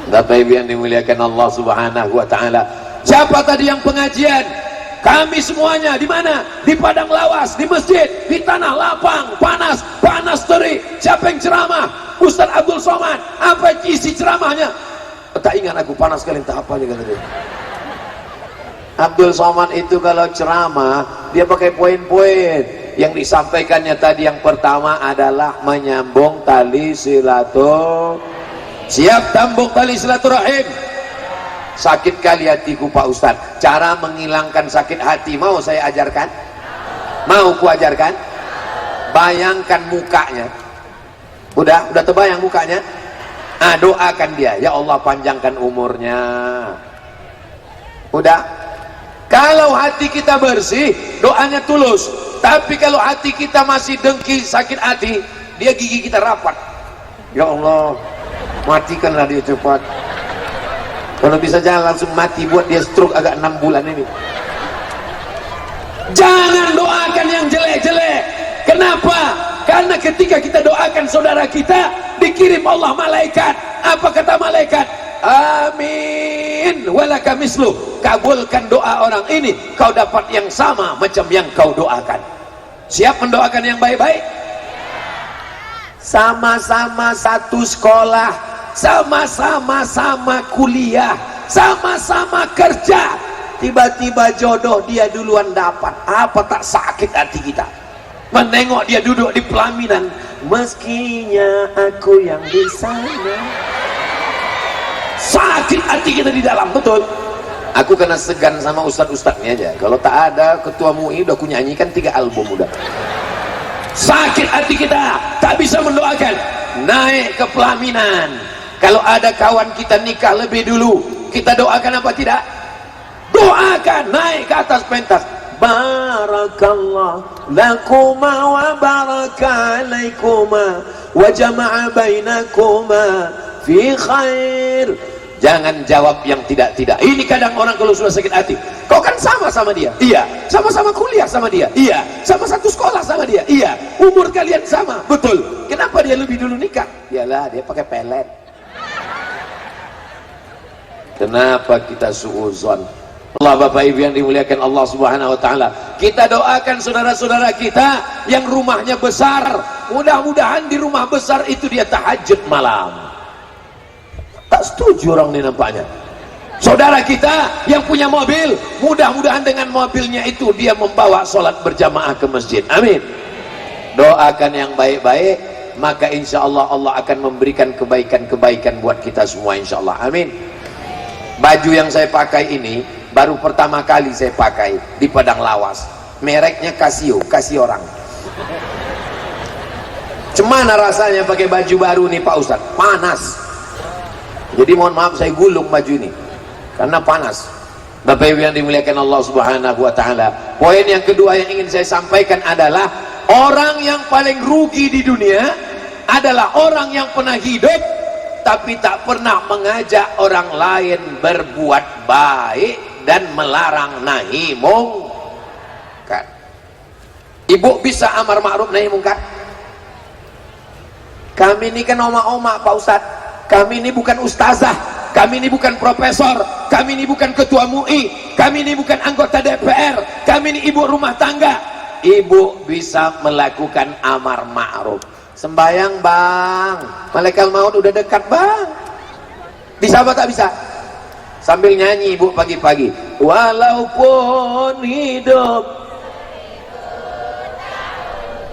Bapak Ibu yang dimuliakan Allah Subhanahu wa taala. Siapa tadi yang pengajian? Kami semuanya di mana? Di padang lawas, di masjid, di tanah lapang, panas terik. Siapa yang ceramah? Ustaz Abdul Somad. Apa isi ceramahnya? Tak ingat aku, panas sekali, entah apa dia kata dia. Abdul Somad itu kalau ceramah dia pakai poin-poin. Yang disampaikannya tadi yang pertama adalah menyambung tali silaturahim. Siap tambung tali silaturahim. Sakit kali hatiku Pak Ustadz, cara menghilangkan sakit hati mau saya ajarkan? Mau ku ajarkan? Bayangkan mukanya. Udah terbayang mukanya? Doakan dia, ya Allah panjangkan umurnya. Udah. Kalau hati kita bersih, doanya tulus. Tapi kalau hati kita masih dengki, sakit hati, dia gigi kita rapat. Ya Allah, matikanlah dia cepat. Kalau bisa jangan langsung mati, buat dia stroke agak 6 bulan ini. Jangan doakan yang jelek-jelek. Kenapa? Karena ketika kita doakan saudara kita, dikirim Allah malaikat. Apa kata malaikat? Amin walaka mislu. Kabulkan doa orang ini, kau dapat yang sama macam yang kau doakan. Siap mendoakan yang baik-baik? Sama-sama satu sekolah, sama-sama kuliah, sama-sama kerja, tiba-tiba jodoh dia duluan dapat. Apa tak sakit hati kita menengok dia duduk di pelaminan, meskinya aku yang di sana. Sakit hati kita di dalam, betul. Aku kena segan sama ustadz-ustadznya aja. Kalau tak ada ketua MUI udah aku nyanyikan 3 album udah. Sakit hati kita tak bisa mendoakan naik ke pelaminan. Kalau ada kawan kita nikah lebih dulu, kita doakan apa tidak? Doakan naik ke atas pentas. Barakallah lakuma wa baraka alaikuma wa jama'a bainakuma fi khair. Jangan jawab yang tidak-tidak. Ini kadang orang kalau sudah sakit hati, kau kan sama-sama dia? Iya. Sama-sama kuliah sama dia? Iya. Sama satu sekolah sama dia? Iya. Umur kalian sama? Betul. Kenapa dia lebih dulu nikah? Yalah, dia pakai pelet. Kenapa kita suuzon? Allah, Bapak Ibu yang dimuliakan Allah Subhanahu wa taala, kita doakan saudara-saudara kita yang rumahnya besar. Mudah-mudahan di rumah besar itu dia tahajud malam. Tak setuju orang ini nampaknya. Saudara kita yang punya mobil, mudah-mudahan dengan mobilnya itu dia membawa sholat berjamaah ke masjid. Amin. Doakan yang baik-baik, maka insya Allah Allah akan memberikan kebaikan-kebaikan buat kita semua insya Allah. Amin. Baju yang saya pakai ini baru pertama kali saya pakai di padang lawas. Mereknya Casio, kasih orang. Cemana rasanya pakai baju baru nih Pak Ustadz? Panas. Jadi mohon maaf saya gulung baju ini karena panas. Bapak Ibu yang dimuliakan Allah Subhanahu wa taala. Poin yang kedua yang ingin saya sampaikan adalah orang yang paling rugi di dunia adalah orang yang pernah hidup tapi tak pernah mengajak orang lain berbuat baik dan melarang nahi mungkar. Ibu bisa amar ma'ruf nahi mungkar? Kami ini kan oma-oma Pak Ustadz. Kami ini bukan ustazah, kami ini bukan profesor, kami ini bukan ketua MUI, kami ini bukan anggota DPR, kami ini ibu rumah tangga. Ibu bisa melakukan amar ma'ruf. Sembayang bang, malaikat maut udah dekat bang. Bisa apa tak bisa? Sambil nyanyi ibu pagi-pagi. Walaupun hidup,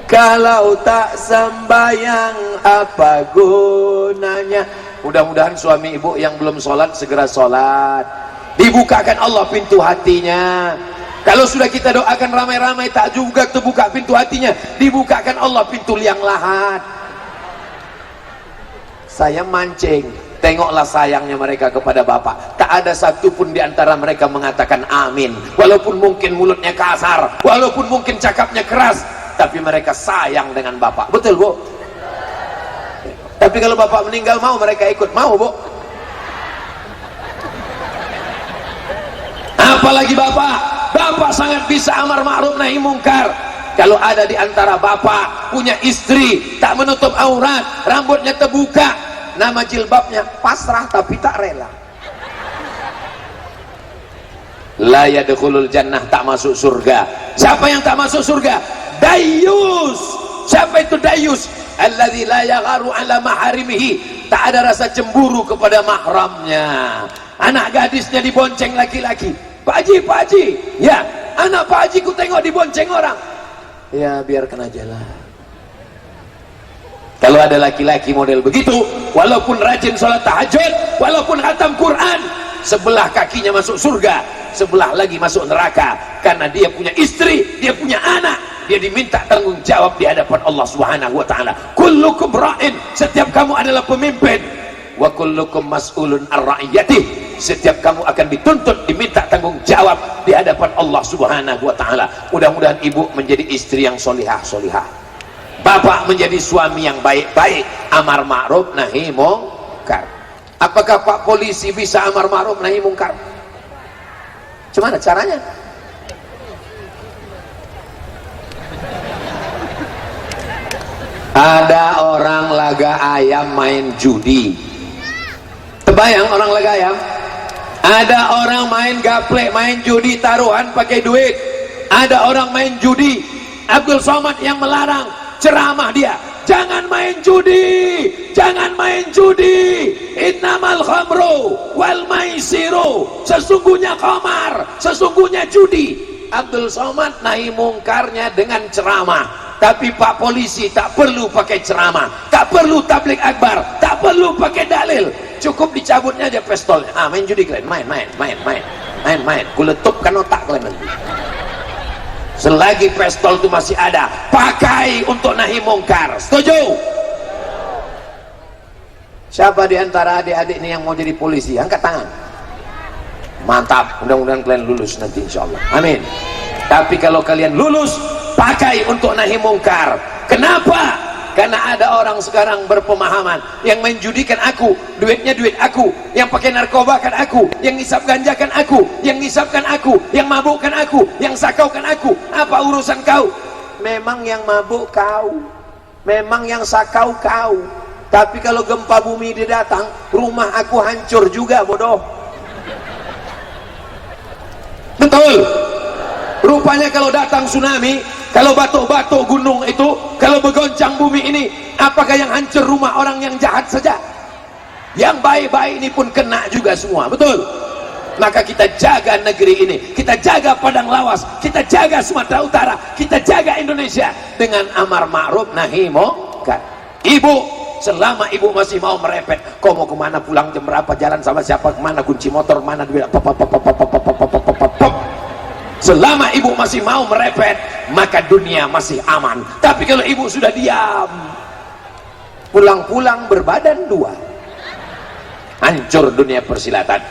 kalau tak sembayang apa gunanya? Mudah-mudahan suami ibu yang belum sholat segera sholat. Dibukakan Allah pintu hatinya. Kalau sudah kita doakan ramai-ramai tak juga terbuka pintu hatinya, dibukakan Allah pintu liang lahat. Saya mancing, tengoklah sayangnya mereka kepada bapak. Tak ada satupun di antara mereka mengatakan amin. Walaupun mungkin mulutnya kasar, walaupun mungkin cakapnya keras, tapi mereka sayang dengan bapak. Betul bu? Tapi kalau bapak meninggal mau mereka ikut? Mau bu? Apalagi bapak? Bapak sangat bisa amar ma'ruf nahi mungkar. Kalau ada di antara bapak punya istri tak menutup aurat, rambutnya terbuka, nama jilbabnya pasrah tapi tak rela. La yadkhulul jannah, tak masuk surga. Siapa yang tak masuk surga? Dayus. Siapa itu dayus? Alladzi la yagharu ala maharimihi, tak ada rasa cemburu kepada mahramnya. Anak gadisnya dibonceng laki-laki. Pak Haji, Pak Haji, ya anak Pak Haji ku tengok dibonceng orang. Ya biarkan aja lah. Kalau ada laki-laki model begitu, walaupun rajin sholat tahajud, walaupun khatam Quran, sebelah kakinya masuk surga, sebelah lagi masuk neraka, karena dia punya istri, dia punya anak, dia diminta tanggung jawab di hadapan Allah Subhanahu wa taala. Kullukum ra'in, setiap kamu adalah pemimpin, wa kullukum mas'ulun ar-ra'iyatih, setiap kamu akan dituntut, diminta tanggung jawab di hadapan Allah Subhanahu wa taala. Mudah-mudahan ibu menjadi istri yang solihah, bapak menjadi suami yang baik-baik, amar ma'ruf nahi mungkar. Apakah Pak polisi bisa amar ma'ruf nahi mungkar? Gimana caranya? Ada orang laga ayam main judi. Terbayang orang laga ayam? Ada orang main gaplek, main judi taruhan pakai duit. Ada orang main judi. Abdul Somad yang melarang, ceramah dia, jangan main judi, jangan main judi. Innamal khamru wal maisiru, sesungguhnya khamar, sesungguhnya judi. Abdul Somad nahi mungkarnya dengan ceramah. Tapi Pak polisi tak perlu pakai ceramah, tak perlu tablik akbar, tak perlu pakai dalil, cukup dicabutnya aja pistolnya. Main judi kalian, main, kuletupkan otak kalian nanti. Selagi pistol itu masih ada, pakai untuk nahi mungkar. Setuju? Siapa di antara adik-adik ini yang mau jadi polisi? Angkat tangan. Mantap, mudah-mudahan kalian lulus nanti insyaallah. Amin. Tapi kalau kalian lulus, pakai untuk nahi mungkar. Kenapa? Karena ada orang sekarang berpemahaman, yang menjudikan aku, duitnya duit aku, yang pakai narkoba kan aku, yang ngisap ganja kan aku, yang ngisapkan aku, yang mabukkan aku, yang sakaukan aku. Apa urusan kau? Memang yang mabuk kau, memang yang sakau kau. Tapi kalau gempa bumi dia datang, rumah aku hancur juga, bodoh. Betul? Rupanya kalau datang tsunami, kalau batu-batu gunung itu, kalau bergoncang bumi ini, apakah yang hancur rumah orang yang jahat saja? Yang baik-baik ini pun kena juga semua, betul? Maka kita jaga negeri ini, kita jaga Padang Lawas, kita jaga Sumatera Utara, kita jaga Indonesia dengan amar ma'ruf nahi mungkar. Ibu, selama ibu masih mau merepet, kau mau kemana, pulang jam berapa, jalan sama siapa, kemana, kunci motor mana, duit, selama ibu masih mau merepet, maka dunia masih aman. Tapi kalau ibu sudah diam, pulang-pulang berbadan dua, hancur dunia persilatan.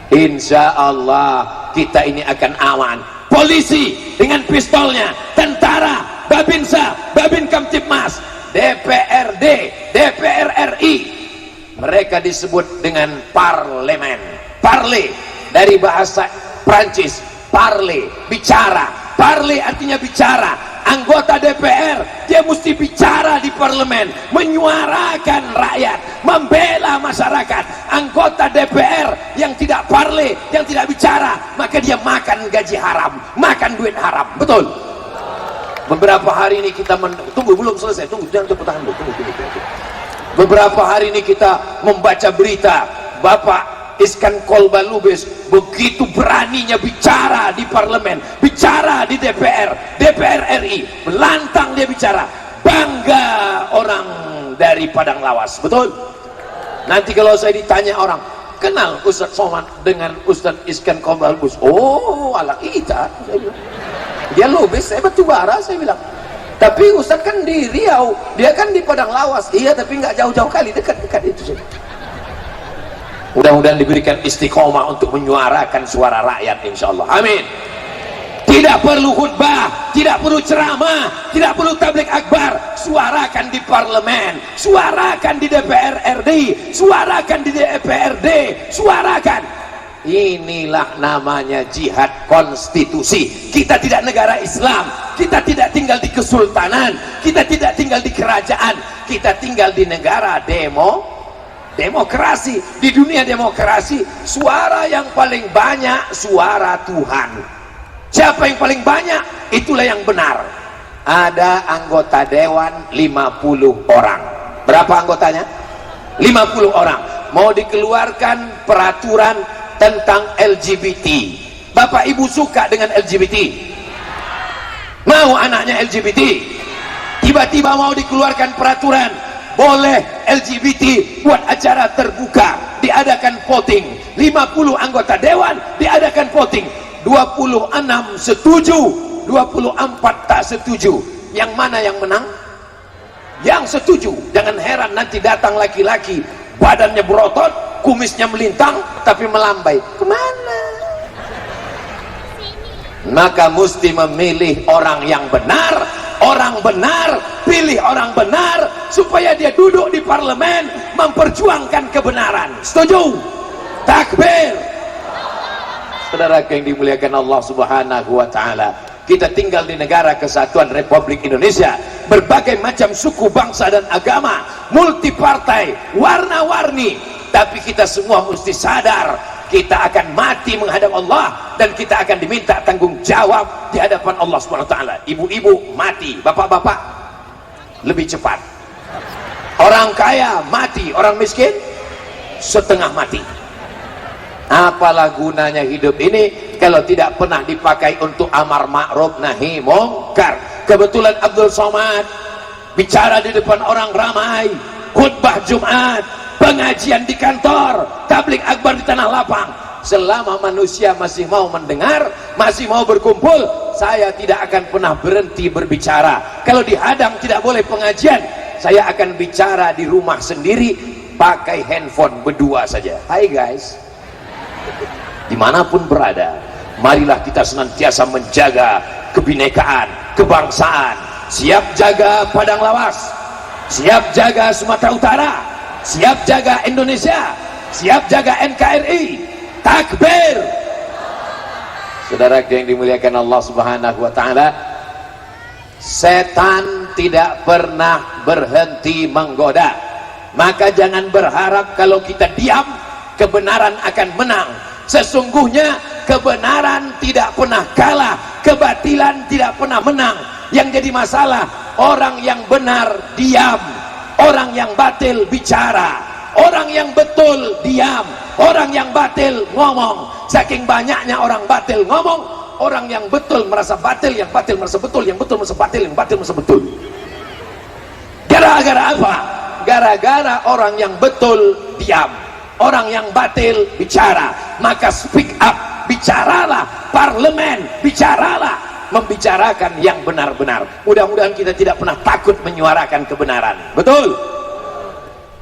Insya Allah kita ini akan aman. Polisi dengan pistolnya, tentara, Babinsa, Babin Kamtipmas, DPRD, DPR RI, mereka disebut dengan parlemen. Parle dari bahasa Prancis, parle, bicara. Parle artinya bicara. Anggota DPR, dia mesti bicara di parlemen, menyuarakan rakyat, membela masyarakat. Anggota DPR yang tidak parle, yang tidak bicara, maka dia makan gaji haram, makan duit haram. Betul? Beberapa hari ini kita tunggu, belum selesai, tunggu, jangan tepuk tangan dulu, tunggu. Beberapa hari ini kita membaca berita Bapak Iskan Kolbalubes begitu beraninya bicara di parlemen, bicara di DPR, DPR RI, melantang dia bicara, bangga orang dari Padang Lawas. Betul? Nanti kalau saya ditanya orang, kenal Ustadz Somad dengan Ustadz Iskan Kolbalubes? Oh, ala kita, dia Lubes, saya batu bara, saya bilang. Tapi Ustadz kan di Riau, dia kan di Padang Lawas. Iya, tapi nggak jauh-jauh kali, dekat-dekat itu saja. Mudah-mudahan diberikan istiqomah untuk menyuarakan suara rakyat, insyaallah. Amin. Tidak perlu khutbah, tidak perlu ceramah, tidak perlu tablik akbar. Suarakan di parlemen, suarakan di DPR RI, suarakan di DPRD, suarakan. Inilah namanya jihad konstitusi. Kita tidak negara Islam, kita tidak tinggal di kesultanan, kita tidak tinggal di kerajaan, kita tinggal di negara Demokrasi, di dunia demokrasi suara yang paling banyak suara Tuhan. Siapa yang paling banyak, itulah yang benar. Ada anggota dewan 50 orang. Berapa anggotanya? 50 orang. Mau dikeluarkan peraturan tentang LGBT. Bapak ibu suka dengan LGBT? Mau anaknya LGBT? Tiba-tiba mau dikeluarkan peraturan boleh LGBT buat acara terbuka, diadakan voting. 50 anggota dewan diadakan voting, 26 setuju, 24 tak setuju. Yang mana yang menang? Yang setuju. Jangan heran nanti datang laki-laki, badannya berotot, kumisnya melintang, tapi melambai. Kemana? Maka mesti memilih orang yang benar. Orang benar, pilih orang benar, supaya dia duduk di parlemen memperjuangkan kebenaran. Setuju? Takbir. Saudara yang dimuliakan Allah Subhanahu wa Ta'ala, kita tinggal di negara kesatuan Republik Indonesia, berbagai macam suku, bangsa dan agama, multi partai, warna-warni, tapi kita semua mesti sadar kita akan mati menghadap Allah, dan kita akan diminta tanggung jawab di hadapan Allah Subhanahu wa Ta'ala. Ibu-ibu mati, bapak-bapak lebih cepat. Orang kaya mati, orang miskin setengah mati. Apalah gunanya hidup ini kalau tidak pernah dipakai untuk amar ma'ruf nahi mungkar. Kebetulan Abdul Somad bicara di depan orang ramai, khutbah Jumat, pengajian di kantor, tablik akbar di tanah lapang. Selama manusia masih mau mendengar, masih mau berkumpul, saya tidak akan pernah berhenti berbicara. Kalau dihadang tidak boleh pengajian, saya akan bicara di rumah sendiri pakai handphone berdua saja. Hai guys, dimanapun berada, marilah kita senantiasa menjaga kebinekaan, kebangsaan. Siap jaga Padang Lawas, siap jaga Sumatera Utara, siap jaga Indonesia, siap jaga NKRI. Takbir. Saudara yang dimuliakan Allah Subhanahu wa Ta'ala, setan tidak pernah berhenti menggoda. Maka jangan berharap kalau kita diam kebenaran akan menang. Sesungguhnya kebenaran tidak pernah kalah, kebatilan tidak pernah menang. Yang jadi masalah, orang yang benar diam, orang yang batil bicara. Orang yang betul diam, orang yang batil ngomong. Saking banyaknya orang batil ngomong, orang yang betul merasa batil, yang batil merasa betul, yang betul merasa batil, yang batil merasa betul. Gara-gara apa? Gara-gara orang yang betul diam, orang yang batil bicara. Maka speak up, bicaralah. Parlemen, bicaralah, membicarakan yang benar-benar. Mudah-mudahan kita tidak pernah takut menyuarakan kebenaran. Betul?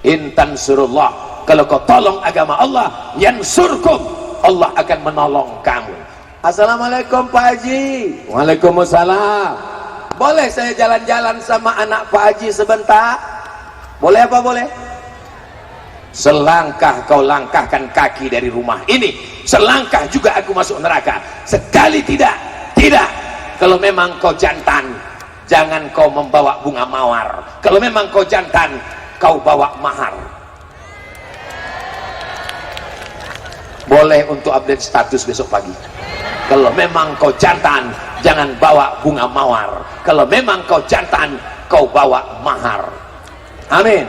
Intan surullah, kalau kau tolong agama Allah, yansurkum, Allah akan menolong kamu. Assalamualaikum Pak Haji. Waalaikumsalam. Boleh saya jalan-jalan sama anak Pak Haji sebentar? Boleh apa boleh? Selangkah kau langkahkan kaki dari rumah ini, selangkah juga aku masuk neraka. Sekali tidak, tidak. Kalau memang kau jantan, jangan kau membawa bunga mawar. Kalau memang kau jantan, kau bawa mahar. Boleh untuk update status besok pagi. Kalau memang kau jantan, jangan bawa bunga mawar. Kalau memang kau jantan, kau bawa mahar. Amin.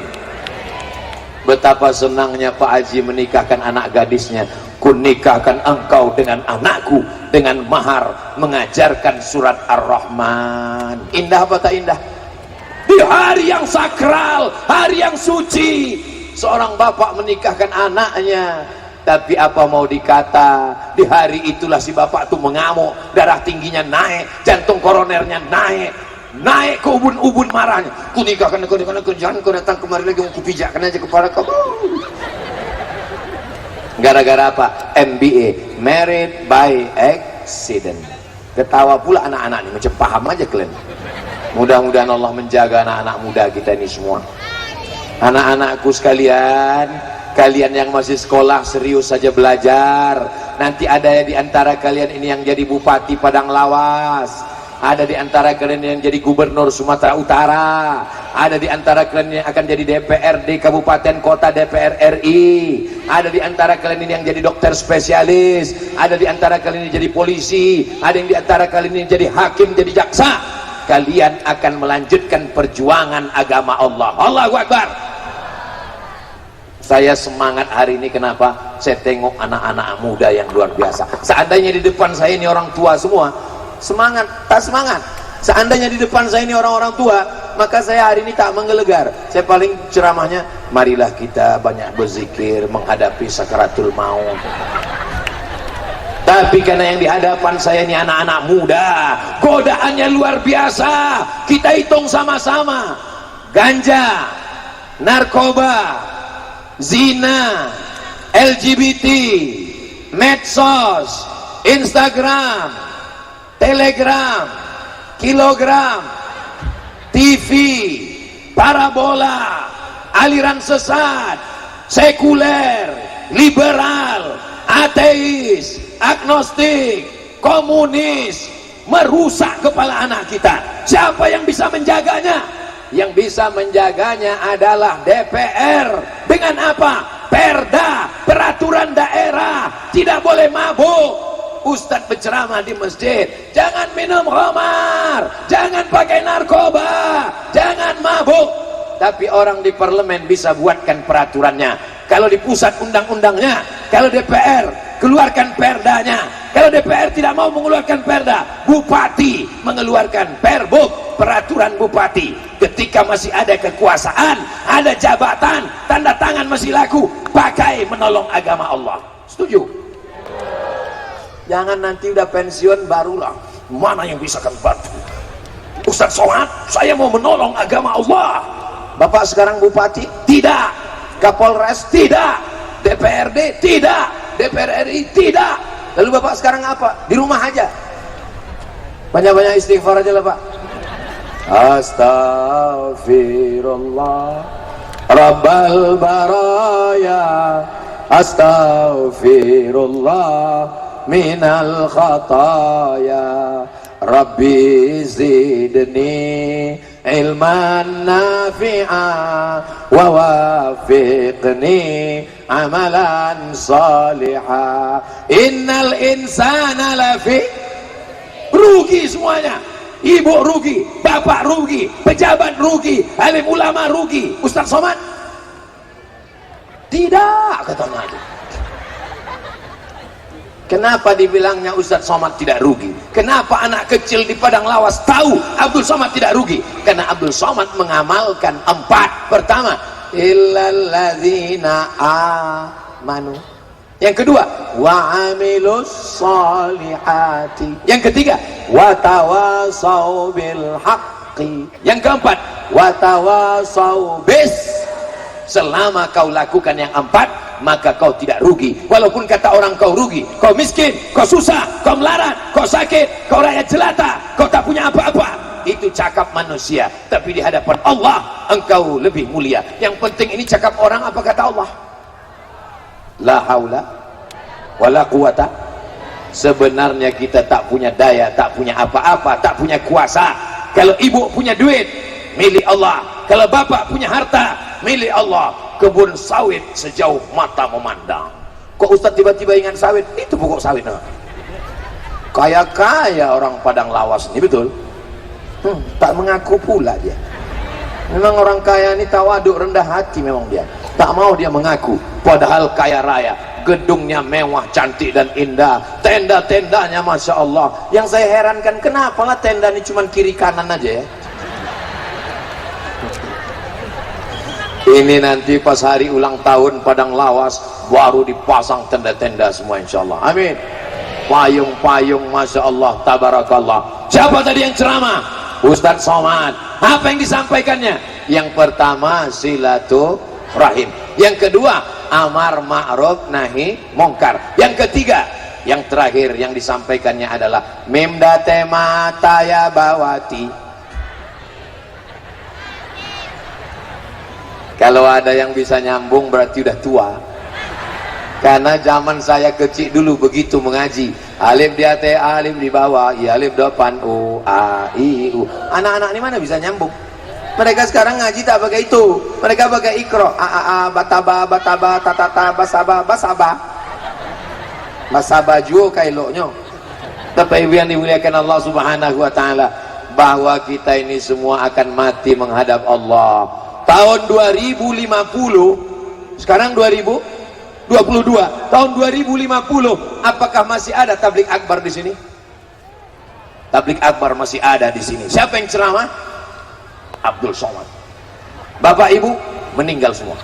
Betapa senangnya Pak Haji menikahkan anak gadisnya. Kunikahkan engkau dengan anakku dengan mahar, mengajarkan surat Ar-Rahman. Indah apa tak indah? Di hari yang sakral, hari yang suci, seorang bapak menikahkan anaknya. Tapi apa mau dikata, di hari itulah si bapak tuh mengamuk, darah tingginya naik, jantung koronernya naik, naik ke ubun-ubun marahnya. Kunikahkan aku, jangan kau datang kemari lagi, mau kupijakkan aja kepala kau. Gara-gara apa? MBA, married by accident. Ketawa pula anak-anak ini, macam paham aja kalian. Mudah-mudahan Allah menjaga anak-anak muda kita ini semua. Anak-anakku sekalian, kalian yang masih sekolah serius saja belajar. Nanti ada di antara kalian ini yang jadi bupati Padang Lawas, Ada di antara kalian yang jadi gubernur Sumatera Utara, ada di antara kalian yang akan jadi DPRD Kabupaten Kota, DPR RI, ada di antara kalian yang jadi dokter spesialis, ada di antara kalian yang jadi polisi, ada yang di antara kalian yang jadi hakim, jadi jaksa. Kalian akan melanjutkan perjuangan agama Allah. Allahu Akbar. Saya semangat hari ini, kenapa? Saya tengok anak-anak muda yang luar biasa. Seandainya di depan saya ini orang tua semua, semangat, tak semangat. Seandainya di depan saya ini orang-orang tua, maka saya hari ini tak menggelegar. Saya paling ceramahnya, marilah kita banyak berzikir menghadapi sakaratul maut. Tapi karena yang di hadapan saya ini anak-anak muda, godaannya luar biasa. Kita hitung sama-sama. Ganja, narkoba, zina, LGBT, medsos, Instagram, Telegram, kilogram, TV, parabola, aliran sesat, sekuler, liberal, ateis, agnostik, komunis, merusak kepala anak kita. Siapa yang bisa menjaganya? Yang bisa menjaganya adalah DPR. Dengan apa? Perda, peraturan daerah. Tidak boleh mabuk. Ustadz berceramah di masjid, jangan minum khamar, jangan pakai narkoba, jangan mabuk. Tapi orang di parlemen bisa buatkan peraturannya. Kalau di pusat undang-undangnya, kalau DPR keluarkan perdanya. Kalau DPR tidak mau mengeluarkan perda, bupati mengeluarkan perbuk, peraturan bupati. Ketika masih ada kekuasaan, ada jabatan, tanda tangan masih laku, pakai menolong agama Allah. Setuju? Jangan nanti udah pensiun barulah, mana yang bisa kan bantu. Ustadz Somad, saya mau menolong agama Allah. Bapak sekarang bupati? Tidak. Kapolres? Tidak. DPRD? Tidak. DPR RI? Tidak. Lalu bapak sekarang apa? Di rumah aja. Banyak-banyak istighfar aja lah Pak. Astaghfirullah Rabbal baraya, astaghfirullah minal khataya, Rabbi zidni ilman nafi'a wa wafiqni amalan saliha. Innal insana lafi, rugi semuanya. Ibu rugi, bapak rugi, pejabat rugi, alim ulama rugi. Ustadz Somad? Tidak, katanya itu. Kenapa dibilangnya Ustadz Somad tidak rugi? Kenapa anak kecil di Padang Lawas tahu Abdul Somad tidak rugi? Karena Abdul Somad mengamalkan 4. Pertama, illalladzina amanu. Yang kedua, wa amilus solihati. Yang ketiga, wa tawasau bil haqqi. Yang keempat, wa tawasau bis. Selama kau lakukan yang 4, maka kau tidak rugi. Walaupun kata orang kau rugi, kau miskin, kau susah, kau melarat, kau sakit, kau rakyat jelata, kau tak punya apa-apa. Itu cakap manusia. Tapi di hadapan Allah, engkau lebih mulia. Yang penting ini cakap orang apa kata Allah? La haula wala quwata. Sebenarnya kita tak punya daya, tak punya apa-apa, tak punya kuasa. Kalau ibu punya duit, milik Allah. Kalau bapak punya harta, milik Allah. Kebun sawit sejauh mata memandang. Kok Ustaz tiba-tiba ingat sawit? Itu pokok sawit. Kaya-kaya orang Padang Lawas ini, betul? Tak mengaku pula dia. Memang orang kaya ini tawaduk, rendah hati memang dia. Tak mau dia mengaku, padahal kaya raya, gedungnya mewah, cantik dan indah, tenda-tendanya Masya Allah. Yang saya herankan, kenapa lah tenda ini cuma kiri kanan aja ya? Ini nanti pas hari ulang tahun Padang Lawas baru dipasang tenda-tenda semua insya Allah. Amin. Payung-payung Masya Allah, tabarakallah. Siapa tadi yang ceramah? Ustadz Somad. Apa yang disampaikannya? Yang pertama silaturahim, yang kedua amar ma'ruf nahi mungkar, yang ketiga, yang terakhir yang disampaikannya adalah mimda tema taya bawati. Kalau ada yang bisa nyambung berarti udah tua. Karena zaman saya kecil dulu begitu mengaji, Alif di atas, alif di bawah, i alif depan, u a i u. Anak-anak ini mana bisa nyambung? Mereka sekarang ngaji tak pakai itu, mereka pakai ikro, a bataba bataba tatata basaba basaba basaba juo kailoknya. Tapi yang dimuliakan Allah Subhanahu wa taala, bahwa kita ini semua akan mati menghadap Allah. Tahun 2050, sekarang 2022, tahun 2050, apakah masih ada tablik akbar di sini? Tablik akbar masih ada di sini. Siapa yang ceramah? Abdul Somad. Bapak ibu meninggal semua.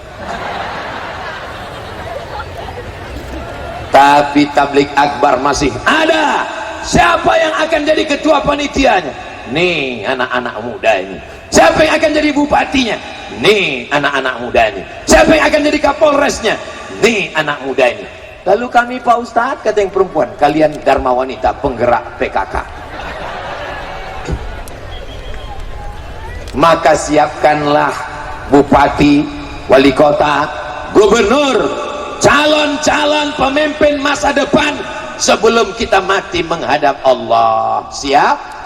Tapi tablik akbar masih ada. Siapa yang akan jadi ketua panitianya? Nih anak-anak muda ini. Siapa yang akan jadi bupatinya? Nih anak-anak muda ini. Siapa yang akan jadi kapolresnya? Nih anak muda ini. Lalu kami Pak Ustadz, kata yang perempuan, kalian Dharma Wanita penggerak PKK. Maka siapkanlah bupati, wali kota, gubernur, calon-calon pemimpin masa depan sebelum kita mati menghadap Allah. Siap?